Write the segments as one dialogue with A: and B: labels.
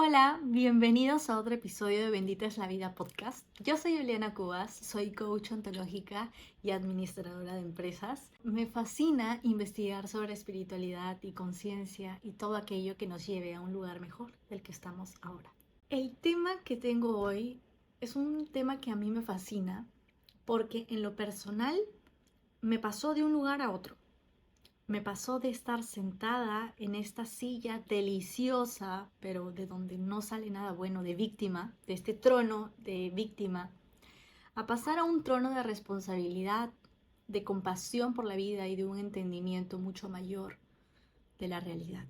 A: Hola, bienvenidos a otro episodio de Bendita es la Vida podcast. Yo soy Juliana Cubas, soy coach ontológica y administradora de empresas. Me fascina investigar sobre espiritualidad y conciencia y todo aquello que nos lleve a un lugar mejor del que estamos ahora. El tema que tengo hoy es un tema que a mí me fascina porque en lo personal me pasó de un lugar a otro. Me pasó de estar sentada en esta silla deliciosa, pero de donde no sale nada bueno, de víctima, de este trono de víctima, a pasar a un trono de responsabilidad, de compasión por la vida y de un entendimiento mucho mayor de la realidad.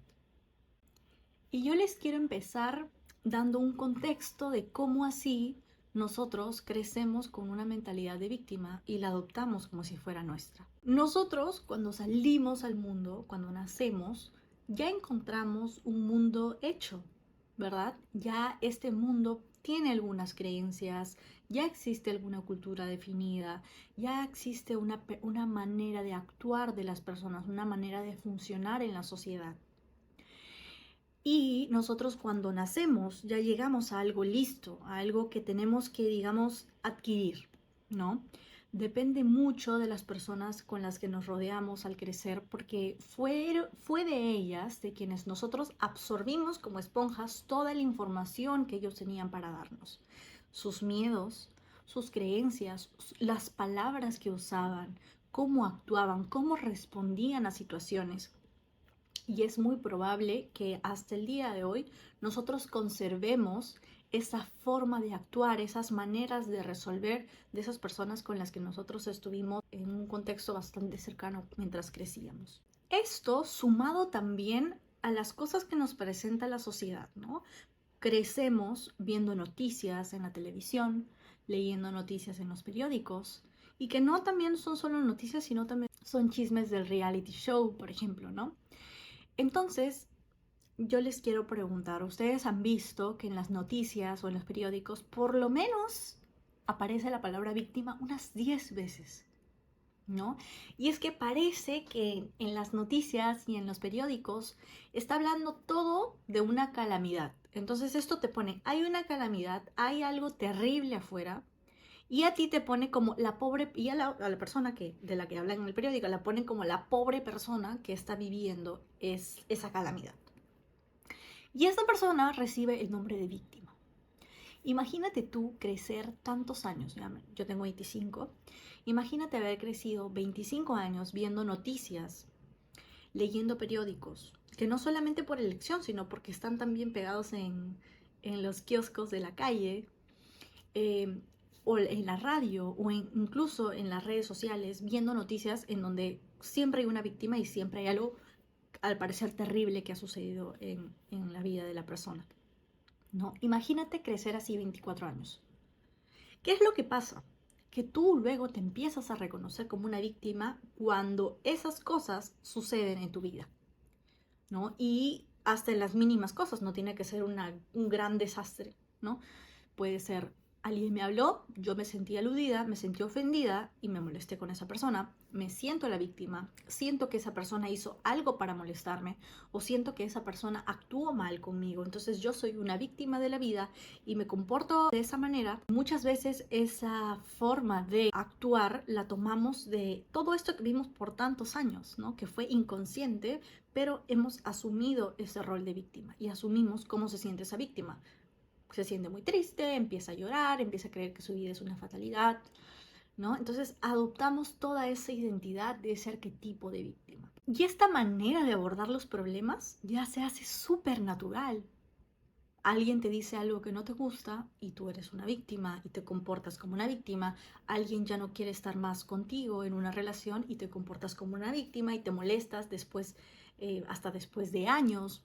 A: Y yo les quiero empezar dando un contexto de cómo así nosotros crecemos con una mentalidad de víctima y la adoptamos como si fuera nuestra. Nosotros, cuando salimos al mundo, cuando nacemos, ya encontramos un mundo hecho, ¿verdad? Ya este mundo tiene algunas creencias, ya existe alguna cultura definida, ya existe una manera de actuar de las personas, una manera de funcionar en la sociedad. Y nosotros cuando nacemos ya llegamos a algo listo, a algo que tenemos que, digamos, adquirir, ¿no? Depende mucho de las personas con las que nos rodeamos al crecer, porque fue de ellas, de quienes nosotros absorbimos como esponjas toda la información que ellos tenían para darnos. Sus miedos, sus creencias, las palabras que usaban, cómo actuaban, cómo respondían a situaciones. Y es muy probable que hasta el día de hoy nosotros conservemos esa forma de actuar, esas maneras de resolver de esas personas con las que nosotros estuvimos en un contexto bastante cercano mientras crecíamos. Esto sumado también a las cosas que nos presenta la sociedad, ¿no? Crecemos viendo noticias en la televisión, leyendo noticias en los periódicos, y que no también son solo noticias, sino también son chismes del reality show, por ejemplo, ¿no? Entonces, yo les quiero preguntar, ¿ustedes han visto que en las noticias o en los periódicos por lo menos aparece la palabra víctima unas 10 veces? ¿No? Y es que parece que en las noticias y en los periódicos está hablando todo de una calamidad. Entonces esto te pone, hay una calamidad, hay algo terrible afuera, y a ti te pone como la pobre, y a la persona de la que hablan en el periódico, la ponen como la pobre persona que está viviendo esa calamidad. Y esta persona recibe el nombre de víctima. Imagínate tú crecer tantos años, yo tengo 25, imagínate haber crecido 25 años viendo noticias, leyendo periódicos, que no solamente por elección, sino porque están también pegados en los kioscos de la calle, eh, o en la radio, o incluso en las redes sociales, viendo noticias en donde siempre hay una víctima y siempre hay algo, al parecer, terrible que ha sucedido en la vida de la persona. ¿No? Imagínate crecer así 24 años. ¿Qué es lo que pasa? Que tú luego te empiezas a reconocer como una víctima cuando esas cosas suceden en tu vida, ¿no? Y hasta en las mínimas cosas, no tiene que ser un gran desastre, ¿no? Puede ser, alguien me habló, yo me sentí aludida, me sentí ofendida y me molesté con esa persona. Me siento la víctima, siento que esa persona hizo algo para molestarme o siento que esa persona actuó mal conmigo. Entonces yo soy una víctima de la vida y me comporto de esa manera. Muchas veces esa forma de actuar la tomamos de todo esto que vimos por tantos años, ¿no? Que fue inconsciente, pero hemos asumido ese rol de víctima y asumimos cómo se siente esa víctima. Se siente muy triste, empieza a llorar, empieza a creer que su vida es una fatalidad, ¿no? Entonces adoptamos toda esa identidad de ese arquetipo de víctima. Y esta manera de abordar los problemas ya se hace súper natural. Alguien te dice algo que no te gusta y tú eres una víctima y te comportas como una víctima. Alguien ya no quiere estar más contigo en una relación y te comportas como una víctima y te molestas después, hasta después de años.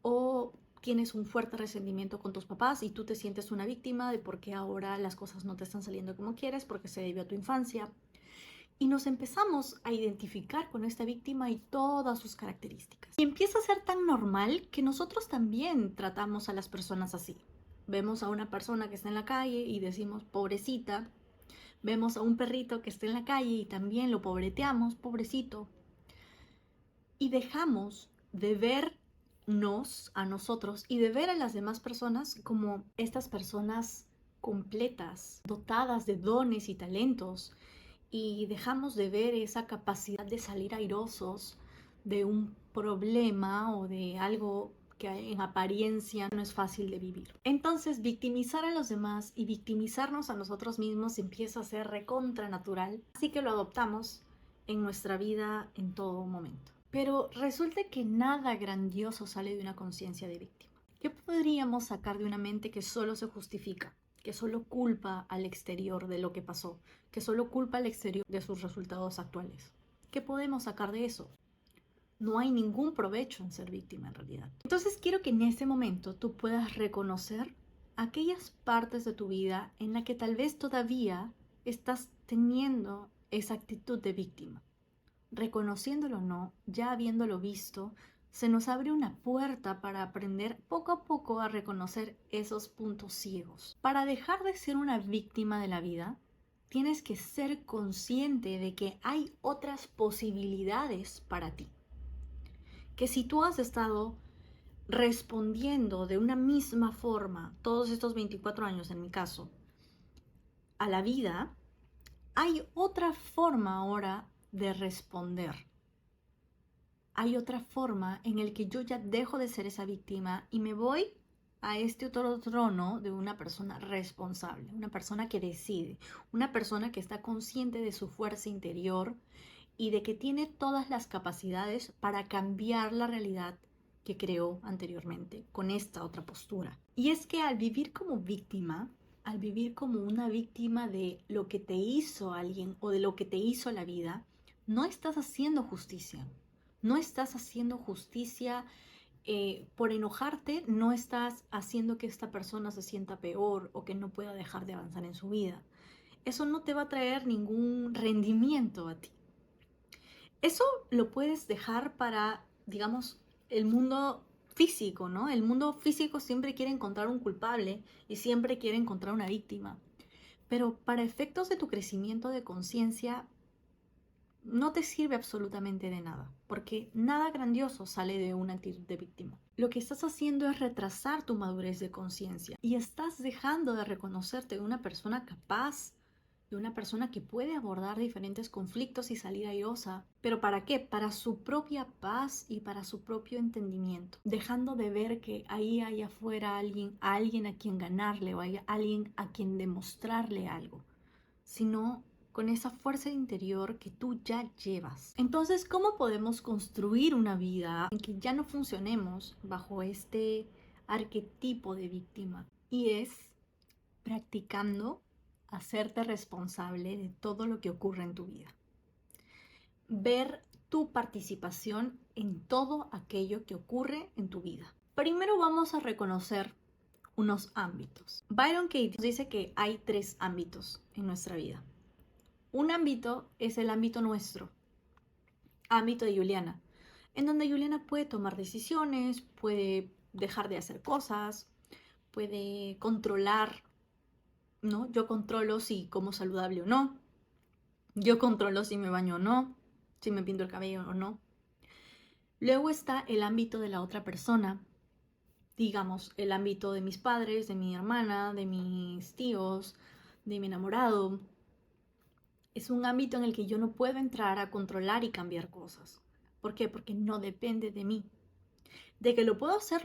A: O tienes un fuerte resentimiento con tus papás y tú te sientes una víctima de por qué ahora las cosas no te están saliendo como quieres, porque se debió a tu infancia. Y nos empezamos a identificar con esta víctima y todas sus características. Y empieza a ser tan normal que nosotros también tratamos a las personas así. Vemos a una persona que está en la calle y decimos, pobrecita. Vemos a un perrito que está en la calle y también lo pobreteamos, pobrecito. Y dejamos de ver a nosotros y de ver a las demás personas como estas personas completas, dotadas de dones y talentos, y dejamos de ver esa capacidad de salir airosos de un problema o de algo que en apariencia no es fácil de vivir. Entonces, victimizar a los demás y victimizarnos a nosotros mismos empieza a ser recontra natural, así que lo adoptamos en nuestra vida en todo momento. Pero resulta que nada grandioso sale de una conciencia de víctima. ¿Qué podríamos sacar de una mente que solo se justifica, que solo culpa al exterior de lo que pasó, que solo culpa al exterior de sus resultados actuales? ¿Qué podemos sacar de eso? No hay ningún provecho en ser víctima en realidad. Entonces quiero que en este momento tú puedas reconocer aquellas partes de tu vida en la que tal vez todavía estás teniendo esa actitud de víctima. Reconociéndolo o no, ya habiéndolo visto, se nos abre una puerta para aprender poco a poco a reconocer esos puntos ciegos. Para dejar de ser una víctima de la vida, tienes que ser consciente de que hay otras posibilidades para ti. Que si tú has estado respondiendo de una misma forma todos estos 24 años, en mi caso, a la vida, hay otra forma ahora de responder. Hay otra forma en el que yo ya dejo de ser esa víctima y me voy a este otro trono de una persona responsable, una persona que decide, una persona que está consciente de su fuerza interior y de que tiene todas las capacidades para cambiar la realidad que creó anteriormente con esta otra postura. Y es que al vivir como víctima, al vivir como una víctima de lo que te hizo alguien o de lo que te hizo la vida, no estás haciendo justicia. No estás haciendo justicia por enojarte, no estás haciendo que esta persona se sienta peor o que no pueda dejar de avanzar en su vida. Eso no te va a traer ningún rendimiento a ti. Eso lo puedes dejar para, digamos, el mundo físico, ¿no? El mundo físico siempre quiere encontrar un culpable y siempre quiere encontrar una víctima. Pero para efectos de tu crecimiento de conciencia, no te sirve absolutamente de nada, porque nada grandioso sale de una actitud de víctima. Lo que estás haciendo es retrasar tu madurez de conciencia y estás dejando de reconocerte de una persona capaz, de una persona que puede abordar diferentes conflictos y salir airosa. ¿Pero para qué? Para su propia paz y para su propio entendimiento, dejando de ver que ahí hay afuera alguien a quien ganarle o hay alguien a quien demostrarle algo, sino con esa fuerza interior que tú ya llevas. Entonces, ¿cómo podemos construir una vida en que ya no funcionemos bajo este arquetipo de víctima? Y es practicando hacerte responsable de todo lo que ocurre en tu vida. Ver tu participación en todo aquello que ocurre en tu vida. Primero vamos a reconocer unos ámbitos. Byron Katie dice que hay 3 ámbitos en nuestra vida. Un ámbito es el ámbito nuestro, ámbito de Juliana, en donde Juliana puede tomar decisiones, puede dejar de hacer cosas, puede controlar, ¿no? Yo controlo si como saludable o no, yo controlo si me baño o no, si me pinto el cabello o no. Luego está el ámbito de la otra persona, digamos, el ámbito de mis padres, de mi hermana, de mis tíos, de mi enamorado. Es un ámbito en el que yo no puedo entrar a controlar y cambiar cosas. ¿Por qué? Porque no depende de mí. De que lo puedo hacer,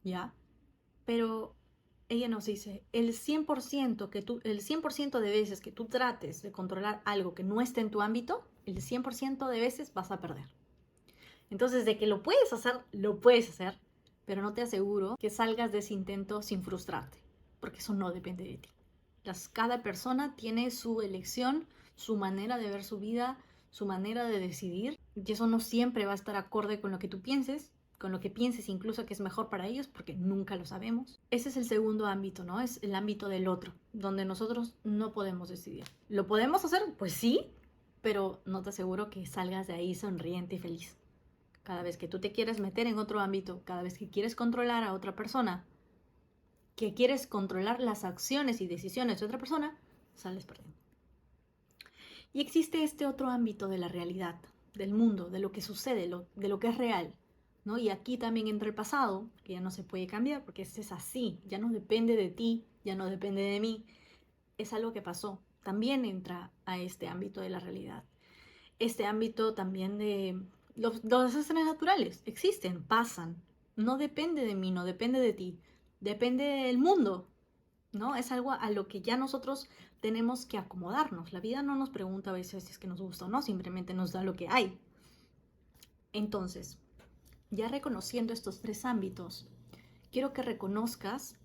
A: ¿ya? Pero ella nos dice, el 100% de veces que tú trates de controlar algo que no esté en tu ámbito, el 100% de veces vas a perder. Entonces, de que lo puedes hacer, pero no te aseguro que salgas de ese intento sin frustrarte, porque eso no depende de ti. Cada persona tiene su elección, su manera de ver su vida, su manera de decidir, y eso no siempre va a estar acorde con lo que tú pienses, con lo que pienses incluso que es mejor para ellos, porque nunca lo sabemos. Ese es el segundo ámbito, ¿no? Es el ámbito del otro, donde nosotros no podemos decidir. ¿Lo podemos hacer? Pues sí, pero no te aseguro que salgas de ahí sonriente y feliz. Cada vez que tú te quieres meter en otro ámbito, cada vez que quieres controlar a otra persona, que quieres controlar las acciones y decisiones de otra persona, sales perdiendo. Y existe este otro ámbito de la realidad, del mundo, de lo que sucede, de lo que es real, ¿no? Y aquí también entra el pasado, que ya no se puede cambiar porque este es así, ya no depende de ti, ya no depende de mí, es algo que pasó. También entra a este ámbito de la realidad. Este ámbito también de los desastres naturales, existen, pasan. No depende de mí, no depende de ti, depende del mundo, ¿no? Es algo a lo que ya nosotros tenemos que acomodarnos. La vida no nos pregunta a veces si es que nos gusta o no, simplemente nos da lo que hay. Entonces, ya reconociendo estos tres ámbitos, quiero que reconozcas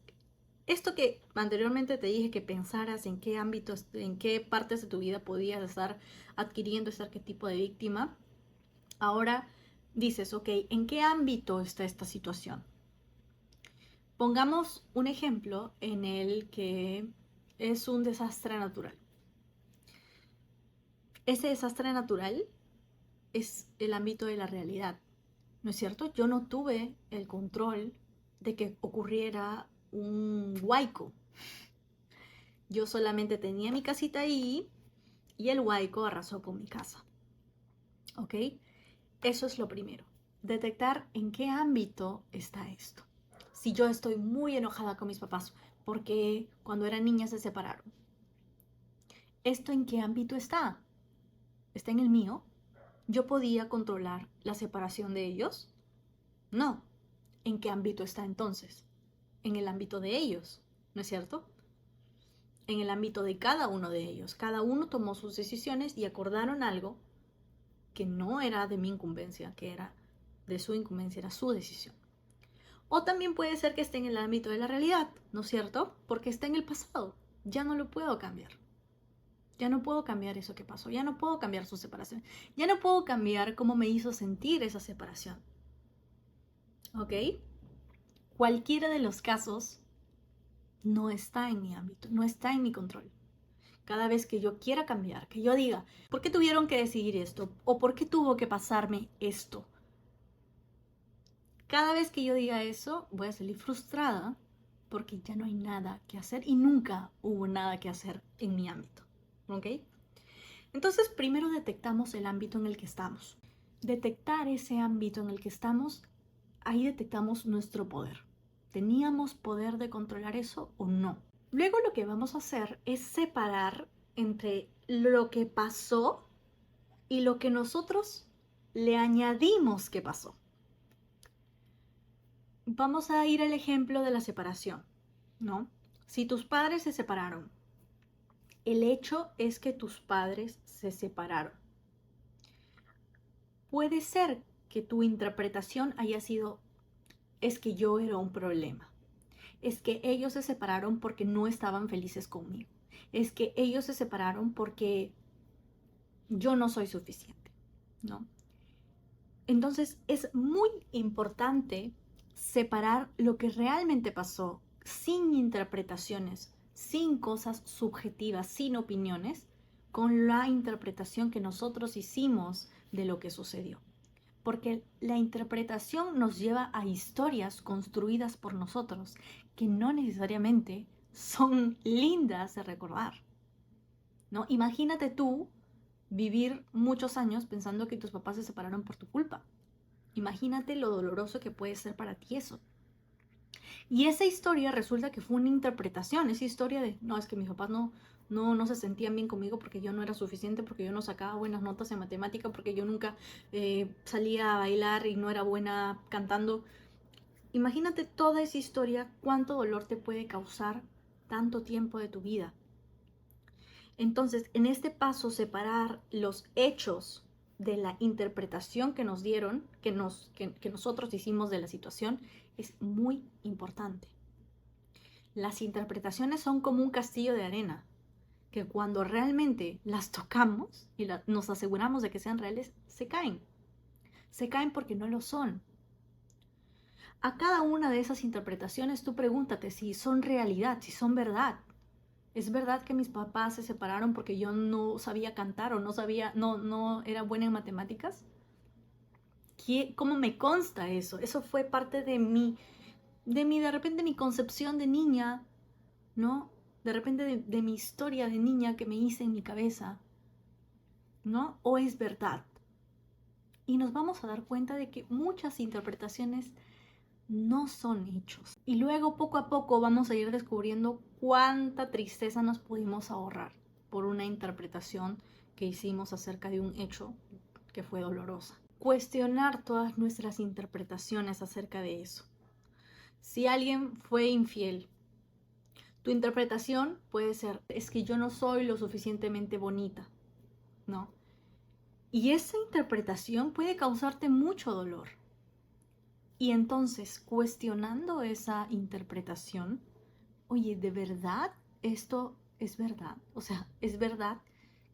A: esto que anteriormente te dije que pensaras en qué ámbitos, en qué partes de tu vida podías estar adquiriendo este arquetipo de víctima. Ahora dices, ok, ¿en qué ámbito está esta situación? Pongamos un ejemplo en el que es un desastre natural. Ese desastre natural es el ámbito de la realidad, ¿no es cierto? Yo no tuve el control de que ocurriera un huaico. Yo solamente tenía mi casita ahí y el huaico arrasó con mi casa. ¿Ok? Eso es lo primero. Detectar en qué ámbito está esto. Si yo estoy muy enojada con mis papás porque cuando era niña se separaron. ¿Esto en qué ámbito está? ¿Está en el mío? ¿Yo podía controlar la separación de ellos? No. ¿En qué ámbito está entonces? En el ámbito de ellos, ¿no es cierto? En el ámbito de cada uno de ellos. Cada uno tomó sus decisiones y acordaron algo que no era de mi incumbencia, que era de su incumbencia, era su decisión. O también puede ser que esté en el ámbito de la realidad, ¿no es cierto? Porque está en el pasado, ya no lo puedo cambiar. Ya no puedo cambiar eso que pasó, ya no puedo cambiar su separación, ya no puedo cambiar cómo me hizo sentir esa separación. ¿Ok? Cualquiera de los casos no está en mi ámbito, no está en mi control. Cada vez que yo quiera cambiar, que yo diga, ¿por qué tuvieron que decidir esto? ¿O por qué tuvo que pasarme esto? Cada vez que yo diga eso, voy a salir frustrada porque ya no hay nada que hacer y nunca hubo nada que hacer en mi ámbito. ¿Ok? Entonces, primero detectamos el ámbito en el que estamos. Detectar ese ámbito en el que estamos, ahí detectamos nuestro poder. ¿Teníamos poder de controlar eso o no? Luego lo que vamos a hacer es separar entre lo que pasó y lo que nosotros le añadimos que pasó. Vamos a ir al ejemplo de la separación, ¿no? Si tus padres se separaron, el hecho es que tus padres se separaron. Puede ser que tu interpretación haya sido, es que yo era un problema, es que ellos se separaron porque no estaban felices conmigo, es que ellos se separaron porque yo no soy suficiente, ¿no? Entonces es muy importante separar lo que realmente pasó sin interpretaciones, sin cosas subjetivas, sin opiniones, con la interpretación que nosotros hicimos de lo que sucedió. Porque la interpretación nos lleva a historias construidas por nosotros que no necesariamente son lindas de recordar, ¿no? Imagínate tú vivir muchos años pensando que tus papás se separaron por tu culpa. Imagínate lo doloroso que puede ser para ti eso. Y esa historia resulta que fue una interpretación, esa historia de, no, es que mis papás no se sentían bien conmigo porque yo no era suficiente, porque yo no sacaba buenas notas en matemática, porque yo nunca salía a bailar y no era buena cantando. Imagínate toda esa historia, cuánto dolor te puede causar tanto tiempo de tu vida. Entonces, en este paso, separar los hechos de la interpretación que nos dieron, que nosotros hicimos de la situación, es muy importante. Las interpretaciones son como un castillo de arena, que cuando realmente las tocamos y nos aseguramos de que sean reales, se caen. Se caen porque no lo son. A cada una de esas interpretaciones tú pregúntate si son realidad, si son verdad. ¿Es verdad que mis papás se separaron porque yo no sabía cantar o no era buena en matemáticas? ¿Cómo me consta eso? Eso fue parte de repente mi concepción de niña, ¿no? De repente de mi historia de niña que me hice en mi cabeza, ¿no? ¿O es verdad? Y nos vamos a dar cuenta de que muchas interpretaciones no son hechos. Y luego poco a poco vamos a ir descubriendo cuánta tristeza nos pudimos ahorrar por una interpretación que hicimos acerca de un hecho que fue dolorosa. Cuestionar todas nuestras interpretaciones acerca de eso. Si alguien fue infiel, tu interpretación puede ser, es que yo no soy lo suficientemente bonita, ¿no? Y esa interpretación puede causarte mucho dolor. Y entonces, cuestionando esa interpretación, oye, ¿de verdad esto es verdad? O sea, ¿es verdad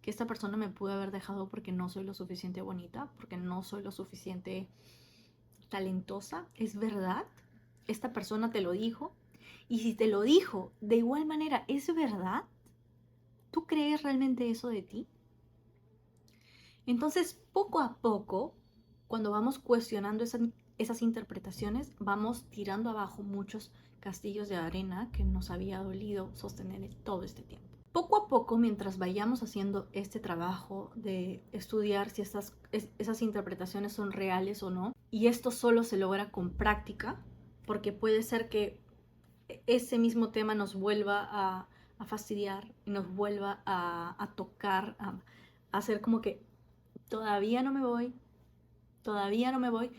A: que esta persona me pudo haber dejado porque no soy lo suficiente bonita, porque no soy lo suficiente talentosa? ¿Es verdad? ¿Esta persona te lo dijo? Y si te lo dijo, de igual manera, ¿es verdad? ¿Tú crees realmente eso de ti? Entonces, poco a poco, cuando vamos cuestionando esas interpretaciones, vamos tirando abajo muchos castillos de arena que nos había dolido sostener todo este tiempo. Poco a poco, mientras vayamos haciendo este trabajo de estudiar si esas interpretaciones son reales o no, y esto solo se logra con práctica, porque puede ser que ese mismo tema nos vuelva a fastidiar y nos vuelva a tocar, a hacer como que todavía no me voy, todavía no me voy.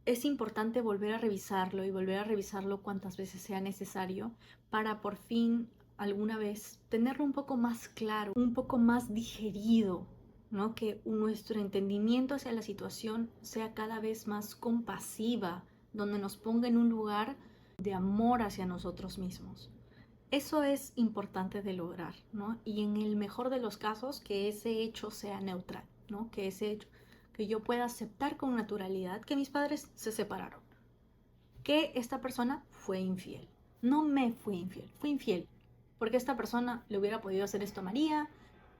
A: Es importante volver a revisarlo y volver a revisarlo cuantas veces sea necesario para por fin alguna vez tenerlo un poco más claro, un poco más digerido, ¿no? Que nuestro entendimiento hacia la situación sea cada vez más compasiva, donde nos ponga en un lugar de amor hacia nosotros mismos. Eso es importante de lograr, ¿no? Y en el mejor de los casos, que ese hecho sea neutral, ¿no? Que ese hecho, que yo pueda aceptar con naturalidad que mis padres se separaron, que esta persona fue infiel. No me fue infiel, fue infiel, porque esta persona le hubiera podido hacer esto a María,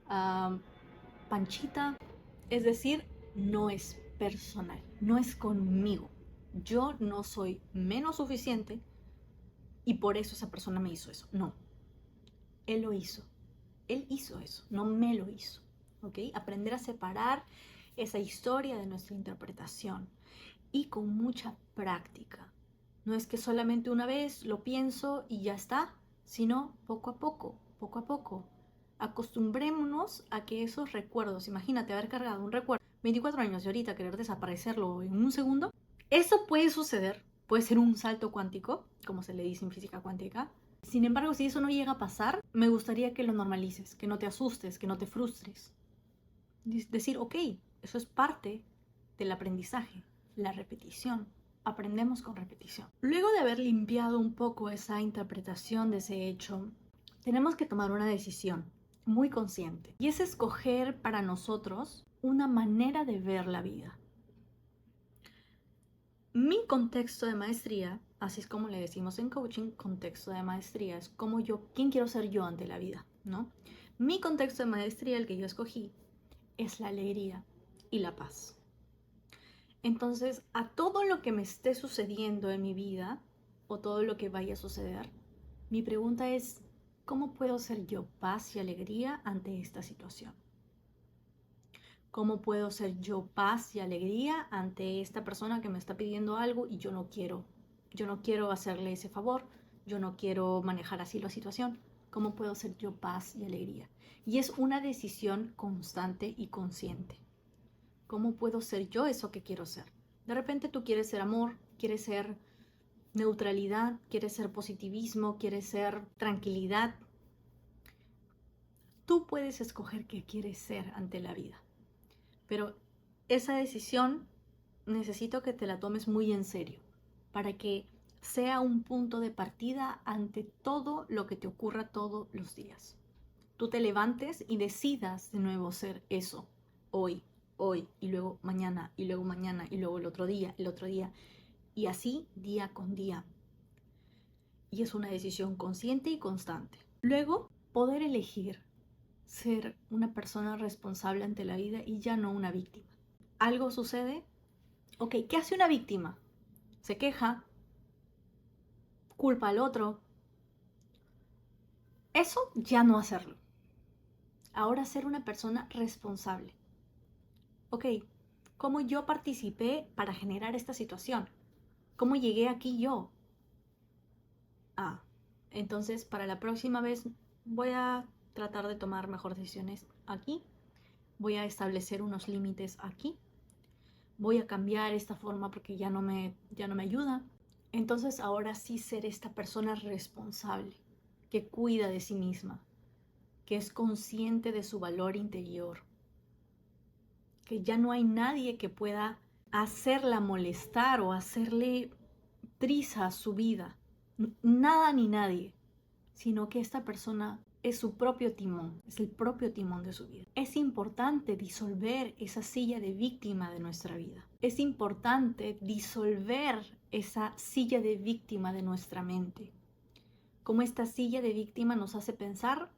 A: a Panchita. Es decir, no es personal, no es conmigo. Yo no soy menos suficiente y por eso esa persona me hizo eso. No, él lo hizo. Él hizo eso, no me lo hizo. ¿Ok? Aprender a separar esa historia de nuestra interpretación y con mucha práctica. No es que solamente una vez lo pienso y ya está, sino poco a poco, poco a poco. Acostumbrémonos a que esos recuerdos, imagínate haber cargado un recuerdo 24 años y ahorita querer desaparecerlo en un segundo, eso puede suceder, puede ser un salto cuántico, como se le dice en física cuántica. Sin embargo, si eso no llega a pasar, me gustaría que lo normalices, que no te asustes, que no te frustres. Decir, ok, eso es parte del aprendizaje, la repetición. Aprendemos con repetición. Luego de haber limpiado un poco esa interpretación de ese hecho, tenemos que tomar una decisión muy consciente y es escoger para nosotros una manera de ver la vida. Mi contexto de maestría, así es como le decimos en coaching, contexto de maestría, es como yo, quién quiero ser yo ante la vida, ¿no? Mi contexto de maestría, el que yo escogí, es la alegría y la paz. Entonces, a todo lo que me esté sucediendo en mi vida, o todo lo que vaya a suceder, mi pregunta es, ¿cómo puedo ser yo paz y alegría ante esta situación? ¿Cómo puedo ser yo paz y alegría ante esta persona que me está pidiendo algo y yo no quiero hacerle ese favor, yo no quiero manejar así la situación? ¿Cómo puedo ser yo paz y alegría? Y es una decisión constante y consciente. ¿Cómo puedo ser yo eso que quiero ser? De repente tú quieres ser amor, quieres ser neutralidad, quieres ser positivismo, quieres ser tranquilidad. Tú puedes escoger qué quieres ser ante la vida. Pero esa decisión necesito que te la tomes muy en serio para que sea un punto de partida ante todo lo que te ocurra todos los días. Tú te levantes y decidas de nuevo ser eso, hoy, y luego mañana, y luego mañana, y luego el otro día, y así día con día. Y es una decisión consciente y constante. Luego, poder elegir ser una persona responsable ante la vida y ya no una víctima. Algo sucede, ok, ¿qué hace una víctima? Se queja, culpa al otro. Eso ya no hacerlo. Ahora ser una persona responsable. Ok, cómo yo participé para generar esta situación, cómo llegué aquí yo. Ah, entonces para la próxima vez voy a tratar de tomar mejores decisiones aquí, voy a establecer unos límites aquí, voy a cambiar esta forma porque ya no me ayuda. Entonces ahora sí ser esta persona responsable, que cuida de sí misma, que es consciente de su valor interior, que ya no hay nadie que pueda hacerla molestar o hacerle triza a su vida, nada ni nadie, sino que esta persona es su propio timón, es el propio timón de su vida. Es importante disolver esa silla de víctima de nuestra vida. Es importante disolver esa silla de víctima de nuestra mente. Como esta silla de víctima nos hace pensar,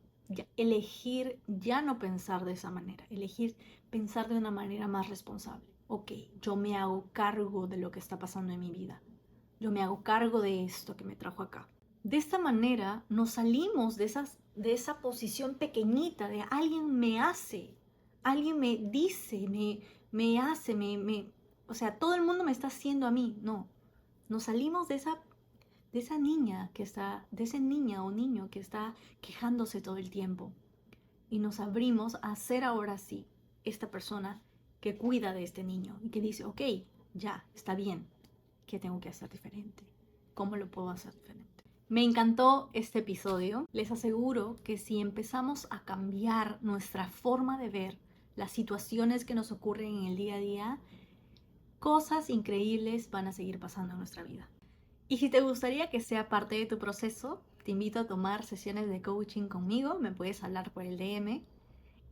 A: elegir ya no pensar de esa manera, elegir pensar de una manera más responsable. Ok, yo me hago cargo de lo que está pasando en mi vida. Yo me hago cargo de esto que me trajo acá. De esta manera nos salimos de esa posición pequeñita de alguien me hace, alguien me dice, me hace, o sea, todo el mundo me está haciendo a mí. No, nos salimos de esa niña que está, de ese niña o niño que está quejándose todo el tiempo y nos abrimos a ser ahora sí esta persona que cuida de este niño y que dice, ok, ya, está bien, ¿qué tengo que hacer diferente? ¿Cómo lo puedo hacer diferente? Me encantó este episodio. Les aseguro que si empezamos a cambiar nuestra forma de ver las situaciones que nos ocurren en el día a día, cosas increíbles van a seguir pasando en nuestra vida. Y si te gustaría que sea parte de tu proceso, te invito a tomar sesiones de coaching conmigo. Me puedes hablar por el DM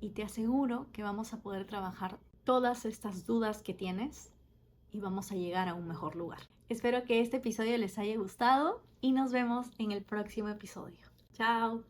A: y te aseguro que vamos a poder trabajar todas estas dudas que tienes y vamos a llegar a un mejor lugar. Espero que este episodio les haya gustado y nos vemos en el próximo episodio. Chao.